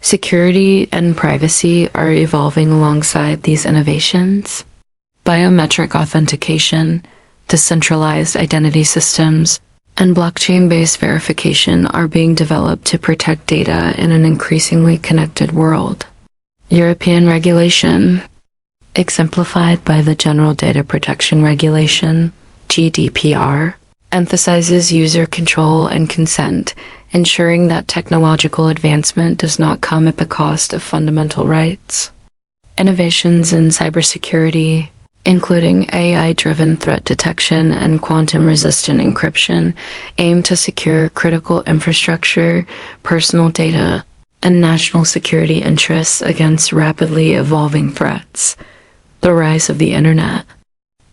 Security and privacy are evolving alongside these innovations. Biometric authentication, decentralized identity systems, and blockchain-based verification are being developed to protect data in an increasingly connected world. European regulation, exemplified by the General Data Protection Regulation, GDPR, emphasizes user control and consent, ensuring that technological advancement does not come at the cost of fundamental rights. Innovations in cybersecurity, including AI-driven threat detection and quantum-resistant encryption, aim to secure critical infrastructure, personal data, and national security interests against rapidly evolving threats. The rise of the Internet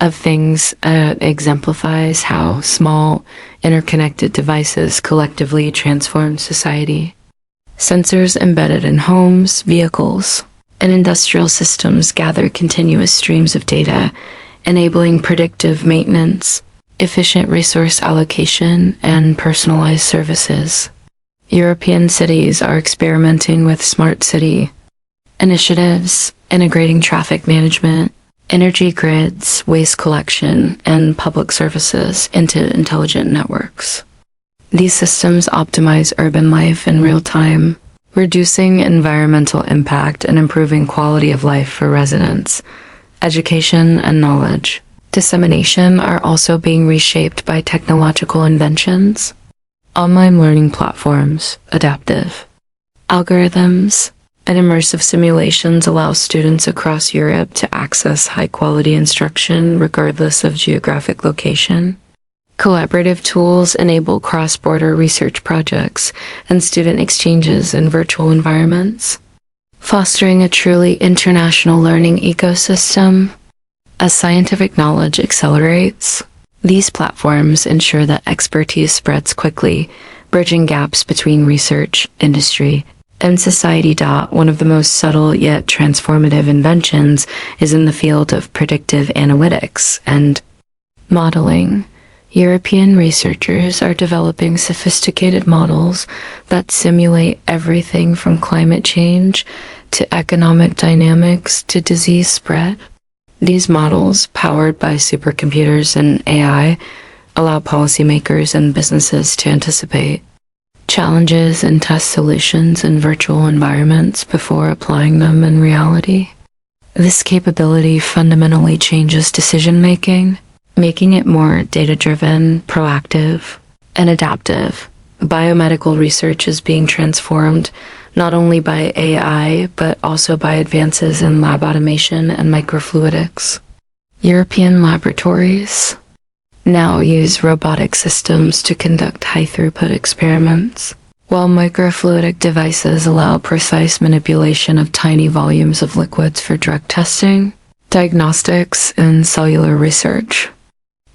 of Things exemplifies how small, interconnected devices collectively transform society. Sensors embedded in homes, vehicles, and industrial systems gather continuous streams of data, enabling predictive maintenance, efficient resource allocation, and personalized services. European cities are experimenting with smart city initiatives, integrating traffic management, energy grids, waste collection, and public services into intelligent networks. These systems optimize urban life in real time, reducing environmental impact and improving quality of life for residents. Education and knowledge dissemination are also being reshaped by technological inventions. Online learning platforms, adaptive algorithms, and immersive simulations allow students across Europe to access high-quality instruction regardless of geographic location. Collaborative tools enable cross-border research projects and student exchanges in virtual environments, fostering a truly international learning ecosystem. As scientific knowledge accelerates, these platforms ensure that expertise spreads quickly, bridging gaps between research, industry, and society. One of the most subtle yet transformative inventions is in the field of predictive analytics and modeling. European researchers are developing sophisticated models that simulate everything from climate change to economic dynamics to disease spread. These models, powered by supercomputers and AI, allow policymakers and businesses to anticipate challenges and test solutions in virtual environments before applying them in reality. This capability fundamentally changes decision-making, making it more data-driven, proactive, and adaptive. Biomedical research is being transformed not only by AI, but also by advances in lab automation and microfluidics. European laboratories now use robotic systems to conduct high-throughput experiments, while microfluidic devices allow precise manipulation of tiny volumes of liquids for drug testing, diagnostics, and cellular research.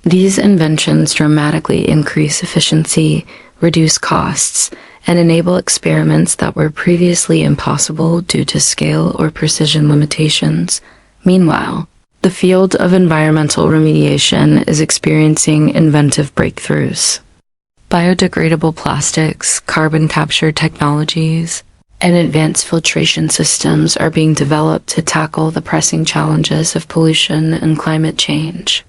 These inventions dramatically increase efficiency, reduce costs, and enable experiments that were previously impossible due to scale or precision limitations. Meanwhile, the field of environmental remediation is experiencing inventive breakthroughs. Biodegradable plastics, carbon capture technologies, and advanced filtration systems are being developed to tackle the pressing challenges of pollution and climate change.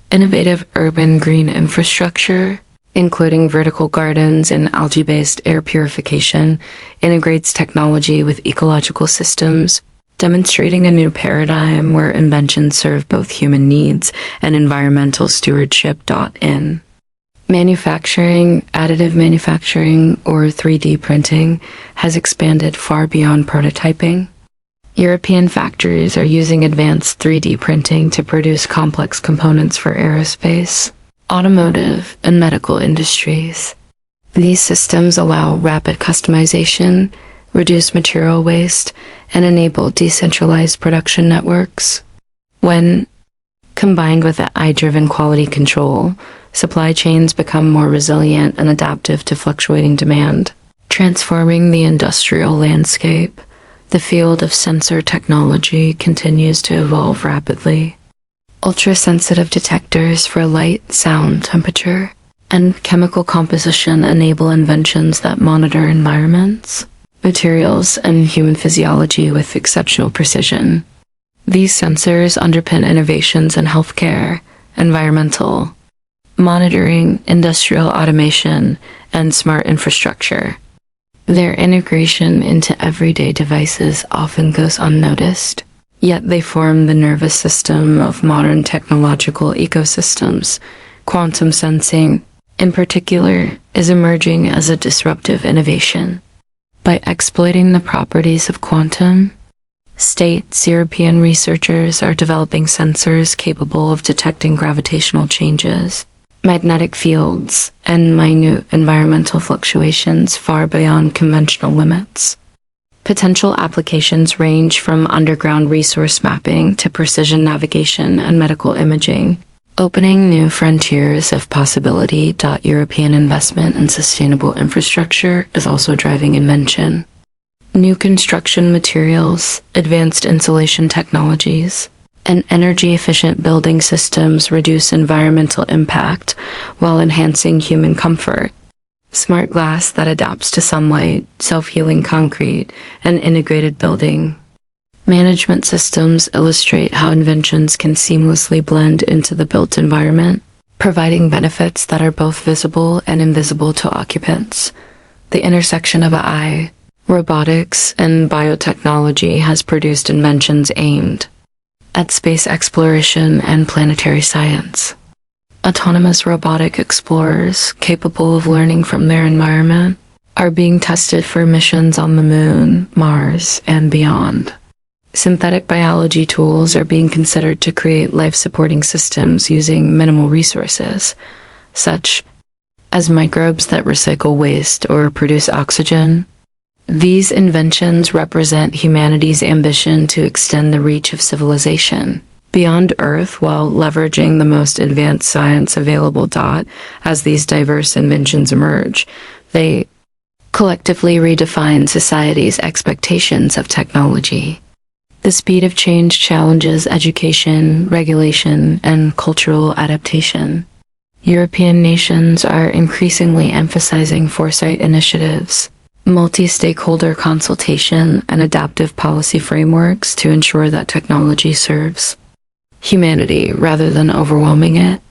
Innovative urban green infrastructure, including vertical gardens and algae-based air purification, integrates technology with ecological systems, demonstrating a new paradigm where inventions serve both human needs and environmental stewardship. In manufacturing, additive manufacturing, or 3D printing has expanded far beyond prototyping. European factories are using advanced 3D printing to produce complex components for aerospace, automotive, and medical industries. These systems allow rapid customization, reduce material waste, and enable decentralized production networks. When combined with AI-driven quality control, supply chains become more resilient and adaptive to fluctuating demand, transforming the industrial landscape. The field of sensor technology continues to evolve rapidly. Ultra-sensitive detectors for light, sound, temperature, and chemical composition enable inventions that monitor environments, materials, and human physiology with exceptional precision. These sensors underpin innovations in healthcare, environmental monitoring, industrial automation, and smart infrastructure. Their integration into everyday devices often goes unnoticed, yet they form the nervous system of modern technological ecosystems. Quantum sensing, in particular, is emerging as a disruptive innovation. By exploiting the properties of quantum states, European researchers are developing sensors capable of detecting gravitational changes, magnetic fields, and minute environmental fluctuations far beyond conventional limits. Potential applications range from underground resource mapping to precision navigation and medical imaging, opening new frontiers of possibility. European investment in sustainable infrastructure is also driving invention. New construction materials, advanced insulation technologies, and energy-efficient building systems reduce environmental impact while enhancing human comfort. Smart glass that adapts to sunlight, self-healing concrete, and integrated building management systems illustrate how inventions can seamlessly blend into the built environment, providing benefits that are both visible and invisible to occupants. The intersection of AI, robotics, and biotechnology has produced inventions aimed at space exploration and planetary science. Autonomous robotic explorers, capable of learning from their environment, are being tested for missions on the Moon, Mars, and beyond. Synthetic biology tools are being considered to create life-supporting systems using minimal resources, such as microbes that recycle waste or produce oxygen. These inventions represent humanity's ambition to extend the reach of civilization beyond Earth while leveraging the most advanced science available. As these diverse inventions emerge, they collectively redefine society's expectations of technology. The speed of change challenges education, regulation, and cultural adaptation. European nations are increasingly emphasizing foresight initiatives, multi-stakeholder consultation, and adaptive policy frameworks to ensure that technology serves humanity rather than overwhelming it.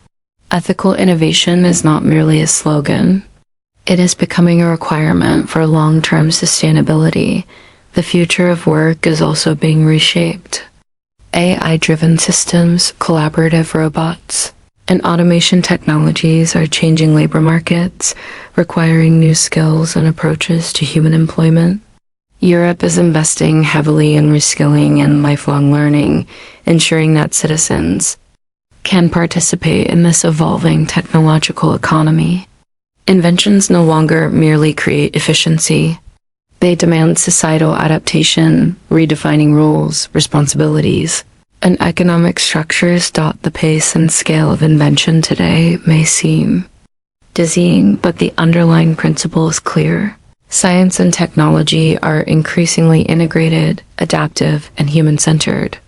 Ethical innovation is not merely a slogan. It is becoming a requirement for long-term sustainability. The future of work is also being reshaped. AI-driven systems, collaborative robots, and automation technologies are changing labor markets, requiring new skills and approaches to human employment. Europe is investing heavily in reskilling and lifelong learning, ensuring that citizens can participate in this evolving technological economy. Inventions no longer merely create efficiency. They demand societal adaptation, redefining rules, responsibilities, and economic structures. The pace and scale of invention today may seem dizzying, but the underlying principle is clear. Science and technology are increasingly integrated, adaptive, and human-centered.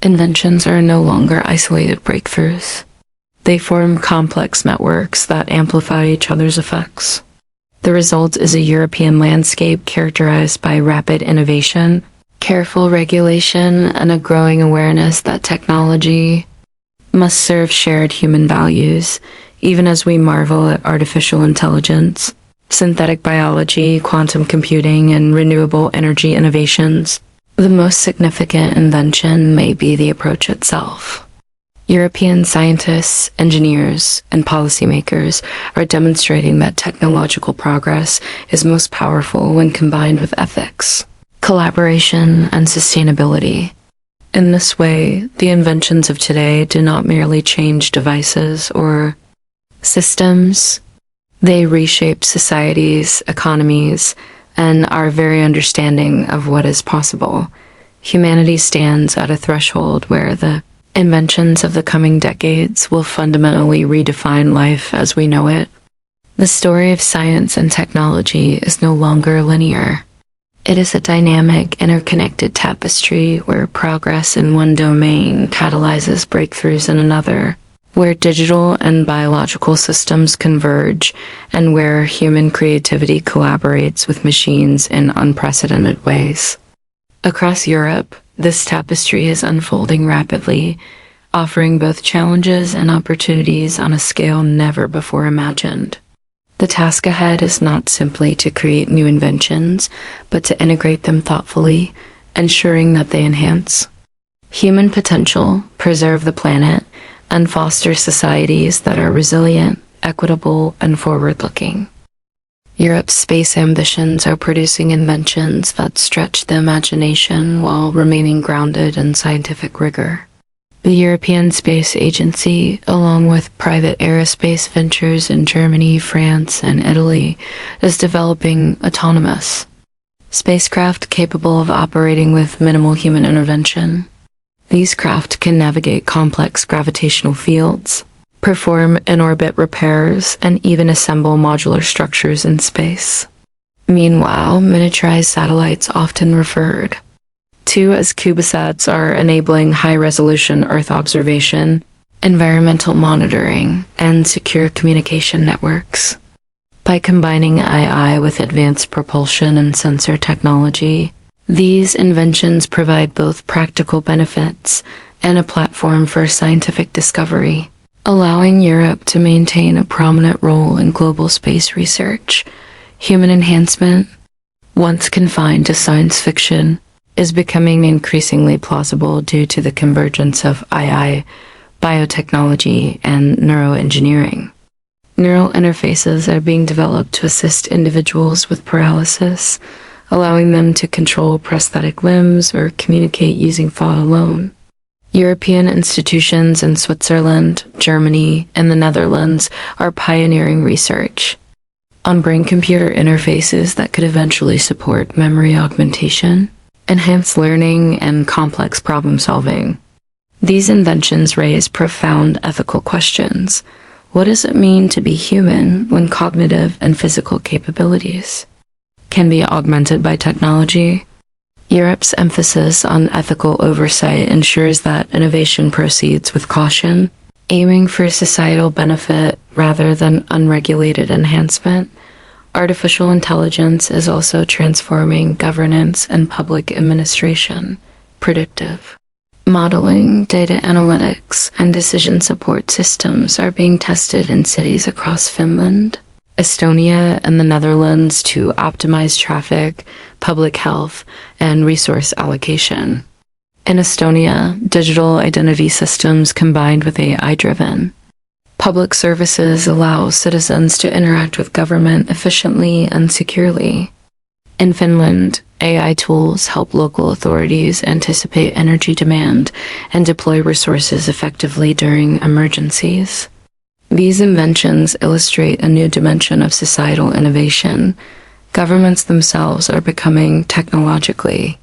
Inventions are no longer isolated breakthroughs. They form complex networks that amplify each other's effects. The result is a European landscape characterized by rapid innovation, careful regulation, and a growing awareness that technology must serve shared human values, even as we marvel at artificial intelligence, synthetic biology, quantum computing, and renewable energy innovations. The most significant invention may be the approach itself. European scientists, engineers, and policymakers are demonstrating that technological progress is most powerful when combined with ethics, collaboration, and sustainability. In this way, the inventions of today do not merely change devices or systems. They reshape societies, economies, and our very understanding of what is possible. Humanity stands at a threshold where the inventions of the coming decades will fundamentally redefine life as we know it. The story of science and technology is no longer linear. It is a dynamic, interconnected tapestry where progress in one domain catalyzes breakthroughs in another. where digital and biological systems converge and where human creativity collaborates with machines in unprecedented ways. Across Europe, this tapestry is unfolding rapidly, offering both challenges and opportunities on a scale never before imagined. The task ahead is not simply to create new inventions, but to integrate them thoughtfully, ensuring that they enhance human potential, preserve the planet, and foster societies that are resilient, equitable, and forward-looking. Europe's space ambitions are producing inventions that stretch the imagination while remaining grounded in scientific rigor. The European Space Agency, along with private aerospace ventures in Germany, France, and Italy, is developing autonomous spacecraft capable of operating with minimal human intervention. These craft can navigate complex gravitational fields, perform in-orbit repairs, and even assemble modular structures in space. Meanwhile, miniaturized satellites, often referred to as CubeSats, are enabling high-resolution Earth observation, environmental monitoring, and secure communication networks. By combining AI with advanced propulsion and sensor technology, these inventions provide both practical benefits and a platform for scientific discovery, allowing Europe to maintain a prominent role in global space research. Human enhancement, once confined to science fiction, is becoming increasingly plausible due to the convergence of AI, biotechnology, and neuroengineering. Neural interfaces are being developed to assist individuals with paralysis, allowing them to control prosthetic limbs or communicate using thought alone. European institutions in Switzerland, Germany, and the Netherlands are pioneering research on brain-computer interfaces that could eventually support memory augmentation, enhanced learning, and complex problem-solving. These inventions raise profound ethical questions. What does it mean to be human when cognitive and physical capabilities can be augmented by technology? Europe's emphasis on ethical oversight ensures that innovation proceeds with caution, aiming for societal benefit rather than unregulated enhancement. Artificial intelligence is also transforming governance and public administration. Predictive modeling, data analytics, and decision support systems are being tested in cities across Finland, Estonia, and the Netherlands to optimize traffic, public health, and resource allocation. In Estonia, digital identity systems combined with AI-driven public services allow citizens to interact with government efficiently and securely. In Finland, AI tools help local authorities anticipate energy demand and deploy resources effectively during emergencies. These inventions illustrate a new dimension of societal innovation. Governments themselves are becoming technologically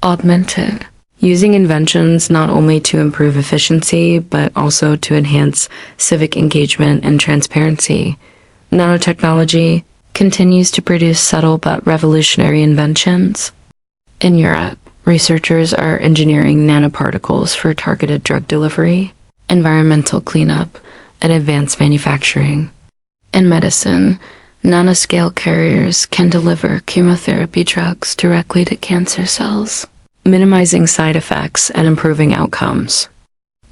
augmented, using inventions not only to improve efficiency, but also to enhance civic engagement and transparency. Nanotechnology continues to produce subtle but revolutionary inventions. In Europe, researchers are engineering nanoparticles for targeted drug delivery, environmental cleanup, and advanced manufacturing. In medicine, nanoscale carriers can deliver chemotherapy drugs directly to cancer cells, minimizing side effects and improving outcomes.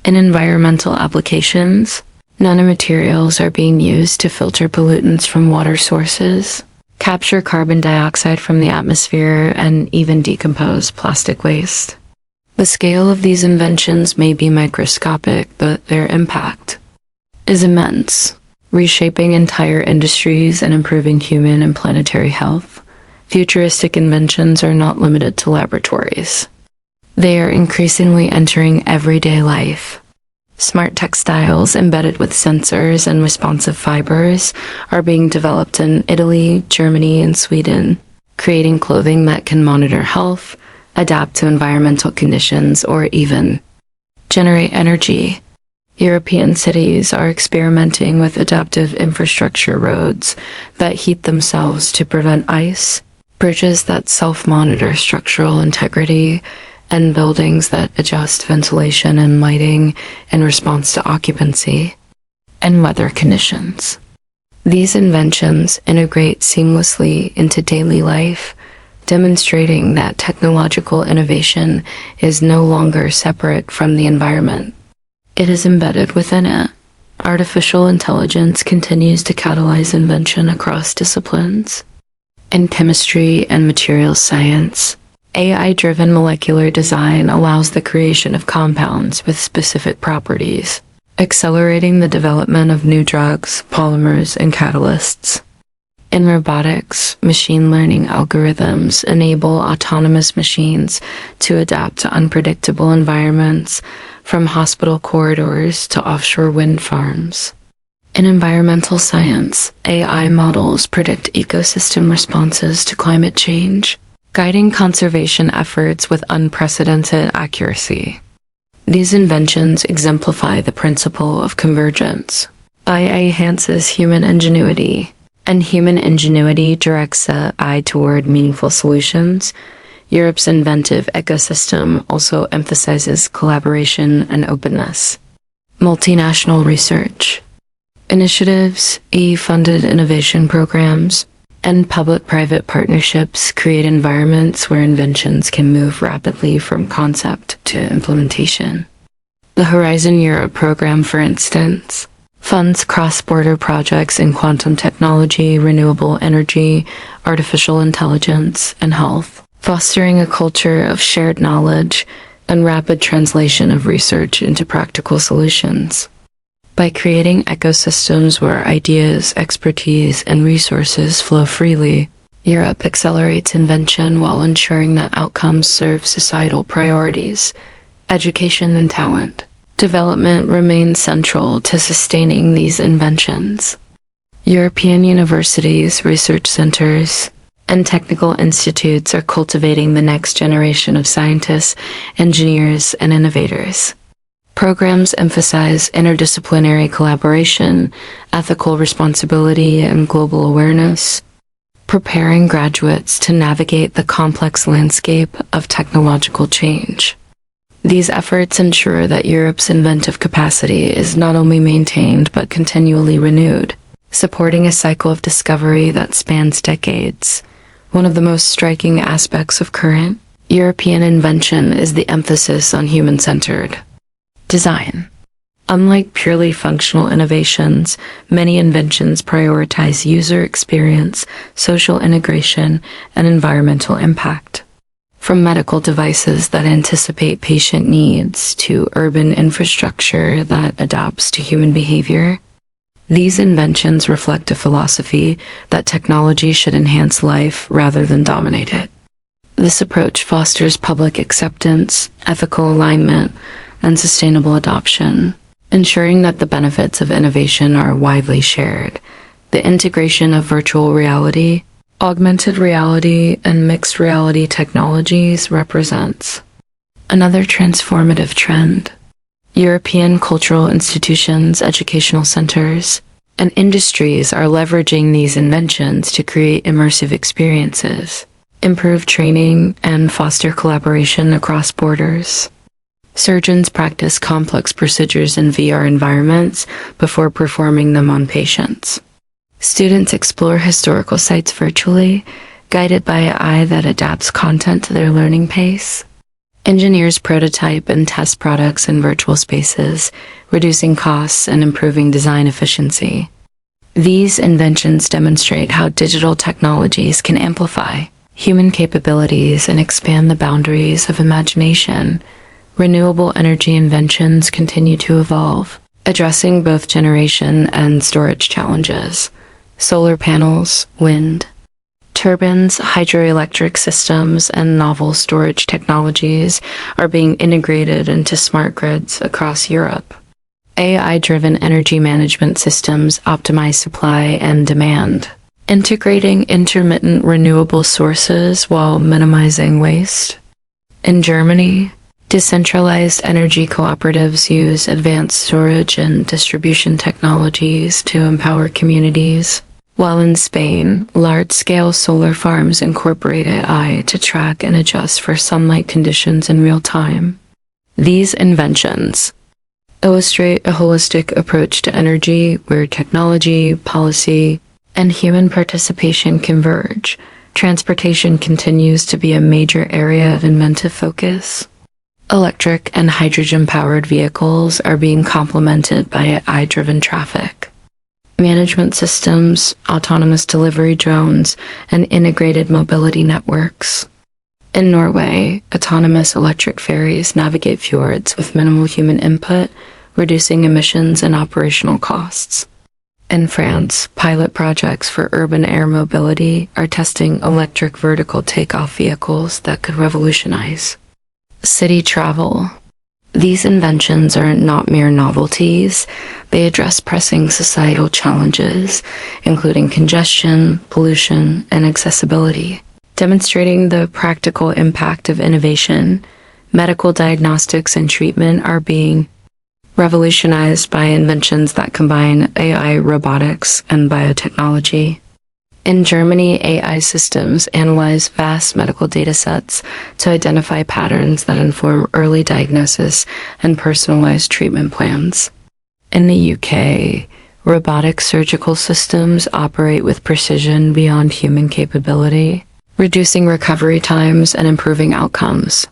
In environmental applications, nanomaterials are being used to filter pollutants from water sources, capture carbon dioxide from the atmosphere, and even decompose plastic waste. The scale of these inventions may be microscopic, but their impact is immense, reshaping entire industries and improving human and planetary health. Futuristic inventions are not limited to laboratories. They are increasingly entering everyday life. Smart textiles embedded with sensors and responsive fibers are being developed in Italy, Germany, and Sweden, creating clothing that can monitor health, adapt to environmental conditions, or even generate energy. European cities are experimenting with adaptive infrastructure roads that heat themselves to prevent ice, bridges that self-monitor structural integrity, and buildings that adjust ventilation and lighting in response to occupancy and weather conditions. These inventions integrate seamlessly into daily life, demonstrating that technological innovation is no longer separate from the environment. It is embedded within it. Artificial intelligence continues to catalyze invention across disciplines. In chemistry and materials science, AI-driven molecular design allows the creation of compounds with specific properties, accelerating the development of new drugs, polymers, and catalysts. In robotics, machine learning algorithms enable autonomous machines to adapt to unpredictable environments, from hospital corridors to offshore wind farms. In environmental science, AI models predict ecosystem responses to climate change, guiding conservation efforts with unprecedented accuracy. These inventions exemplify the principle of convergence. AI enhances human ingenuity, and human ingenuity directs the eye toward meaningful solutions. Europe's inventive ecosystem also emphasizes collaboration and openness. Multinational research initiatives, EU-funded innovation programs, and public-private partnerships create environments where inventions can move rapidly from concept to implementation. The Horizon Europe program, for instance, funds cross-border projects in quantum technology, renewable energy, artificial intelligence, and health, fostering a culture of shared knowledge and rapid translation of research into practical solutions. By creating ecosystems where ideas, expertise, and resources flow freely, Europe accelerates invention while ensuring that outcomes serve societal priorities. Education and talent development remains central to sustaining these inventions. European universities, research centers, and technical institutes are cultivating the next generation of scientists, engineers, and innovators. Programs emphasize interdisciplinary collaboration, ethical responsibility, and global awareness, preparing graduates to navigate the complex landscape of technological change. These efforts ensure that Europe's inventive capacity is not only maintained but continually renewed, supporting a cycle of discovery that spans decades. One of the most striking aspects of current European invention is the emphasis on human-centered design. Unlike purely functional innovations, many inventions prioritize user experience, social integration, and environmental impact. From medical devices that anticipate patient needs to urban infrastructure that adapts to human behavior, these inventions reflect a philosophy that technology should enhance life rather than dominate it. This approach fosters public acceptance, ethical alignment, and sustainable adoption, ensuring that the benefits of innovation are widely shared. The integration of virtual reality, augmented reality, and mixed reality technologies represents another transformative trend. European cultural institutions, educational centers, and industries are leveraging these inventions to create immersive experiences, improve training, and foster collaboration across borders. Surgeons practice complex procedures in VR environments before performing them on patients. Students explore historical sites virtually, guided by an eye that adapts content to their learning pace. Engineers prototype and test products in virtual spaces, reducing costs and improving design efficiency. These inventions demonstrate how digital technologies can amplify human capabilities and expand the boundaries of imagination. Renewable energy inventions continue to evolve, addressing both generation and storage challenges. Solar panels, wind turbines, hydroelectric systems, and novel storage technologies are being integrated into smart grids across Europe. AI-driven energy management systems optimize supply and demand, integrating intermittent renewable sources while minimizing waste. In Germany, decentralized energy cooperatives use advanced storage and distribution technologies to empower communities. while in Spain, large-scale solar farms incorporate AI to track and adjust for sunlight conditions in real time. These inventions illustrate a holistic approach to energy where technology, policy, and human participation converge. Transportation continues to be a major area of inventive focus. Electric and hydrogen-powered vehicles are being complemented by AI-driven traffic management systems, autonomous delivery drones, and integrated mobility networks. In Norway, autonomous electric ferries navigate fjords with minimal human input, reducing emissions and operational costs. In France, pilot projects for urban air mobility are testing electric vertical takeoff vehicles that could revolutionize city travel. These inventions are not mere novelties. They address pressing societal challenges, including congestion, pollution, and accessibility. Demonstrating the practical impact of innovation, medical diagnostics and treatment are being revolutionized by inventions that combine AI, robotics, and biotechnology. In Germany, AI systems analyze vast medical datasets to identify patterns that inform early diagnosis and personalized treatment plans. In the UK, robotic surgical systems operate with precision beyond human capability, reducing recovery times and improving outcomes.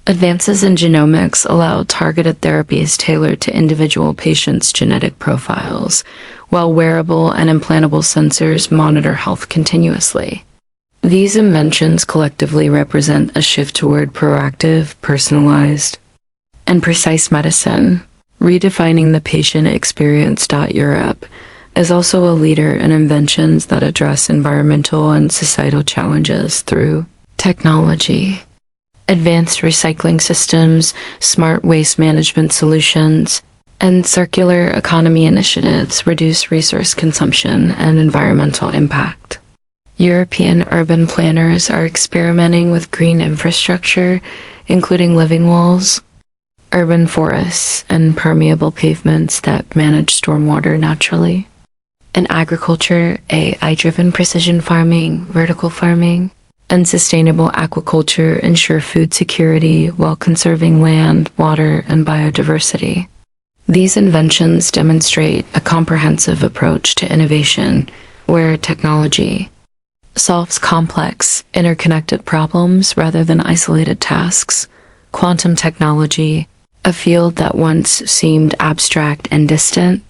Advances in genomics allow targeted therapies tailored to individual patients' genetic profiles, while wearable and implantable sensors monitor health continuously. These inventions collectively represent a shift toward proactive, personalized, and precise medicine. Redefining the patient experience. Europe is also a leader in inventions that address environmental and societal challenges through technology. Advanced recycling systems, smart waste management solutions, and circular economy initiatives reduce resource consumption and environmental impact. European urban planners are experimenting with green infrastructure, including living walls, urban forests, and permeable pavements that manage stormwater naturally. In agriculture, AI-driven precision farming, vertical farming, and sustainable aquaculture ensure food security while conserving land, water, and biodiversity. These inventions demonstrate a comprehensive approach to innovation, where technology solves complex, interconnected problems rather than isolated tasks. Quantum technology, a field that once seemed abstract and distant,